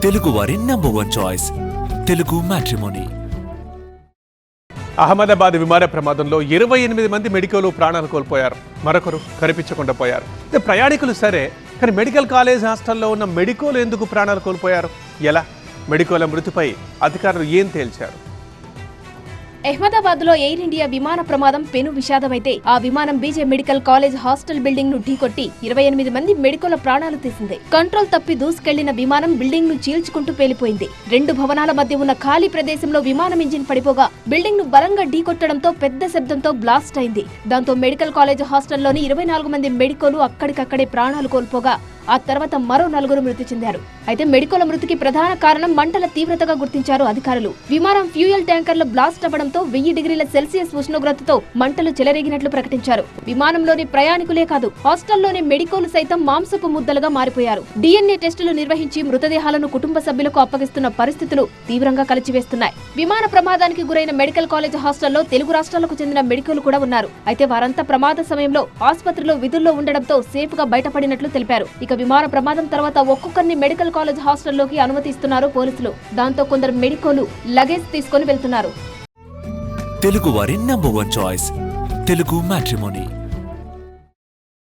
తెలుగు వారి #1 choice Telugu matrimony. Ahmedabad విమాన ప్రమాదంలో 28 మంది మెడికల్ ప్రాణాలు కోల్పోయారు. మరొకరు కనిపించకుండా పోయారు. ప్రయాణికులు సరే, కానీ మెడికల్ కాలేజ్ హాస్టల్లో ఉన్న మెడికోలు ఎందుకు ప్రాణాలు కోల్పోయారు? ఎలా? మెడికోల మృతిపై అధికారులు ఏం తేల్చారు? అహ్మదాబాద్ లో ఎయిర్ ఇండియా విమాన ప్రమాదం పెను విషాదమైతే ఆ విమానం బీజే మెడికల్ కాలేజ్ హాస్టల్ బిల్డింగ్ ను ఢీకొట్టి 28 మంది మెడికోల ప్రాణాలు తీసింది. కంట్రోల్ తప్పి దూసుకెళ్లిన విమానం బిల్డింగ్ ను చీల్చుకుంటూ పేలిపోయింది. 2 భవనాల మధ్య ఉన్న ఖాళీ ప్రదేశంలో విమానం ఇంజిన్ పడిపోగా బిల్డింగ్ ను బలంగా ఢీకొట్టడంతో పెద్ద శబ్దంతో బ్లాస్ట్ అయింది. దాంతో మెడికల్ కాలేజ్ హాస్టల్లోని 24 మంది మెడికోలు అక్కడికక్కడే ప్రాణాలు కోల్పోగా ఆ తర్వాత మరో 4 మృతి చెందారు. అయితే మెడికోల మృతికి ప్రధాన కారణం మంటల తీవ్రతగా గుర్తించారు అధికారులు. విమానం ఫ్యూయల్ ట్యాంకర్లు బ్లాస్ట్ అవ్వడంతో 1000 డిగ్రీల సెల్సియస్ ఉష్ణోగ్రతతో మంటలు చెలరేగినట్లు ప్రకటించారు. విమానంలోని ప్రయాణికులే కాదు, హాస్టల్లోని మెడికోలు సైతం మాంసపు ముద్దలుగా మారిపోయారు. DNA టెస్టులు నిర్వహించి మృతదేహాలను కుటుంబ సభ్యులకు అప్పగిస్తున్న పరిస్థితులు తీవ్రంగా కలిచివేస్తున్నాయి. విమాన ప్రమాదానికి గురైన మెడికల్ కాలేజ్ హాస్టల్లో తెలుగు రాష్ట్రాలకు చెందిన మెడికోలు కూడా ఉన్నారు. అయితే వారంతా ప్రమాద సమయంలో ఆసుపత్రిలో విధుల్లో ఉండడంతో సేఫ్ గా బయటపడినట్లు తెలిపారు. ఇక విమాన ప్రమాదం తర్వాత ఒక్కొక్కరిని మెడికల్ కాలేజ్ హాస్టల్లోకి అనుమతిస్తున్నారు పోలీసులు. దాంతో కొందరు మెడికోలు లగేజ్ తీసుకుని వెళ్తున్నారు. తెలుగు వారి #1 చాయిస్ తెలుగు మ్యాట్రిమోనీ.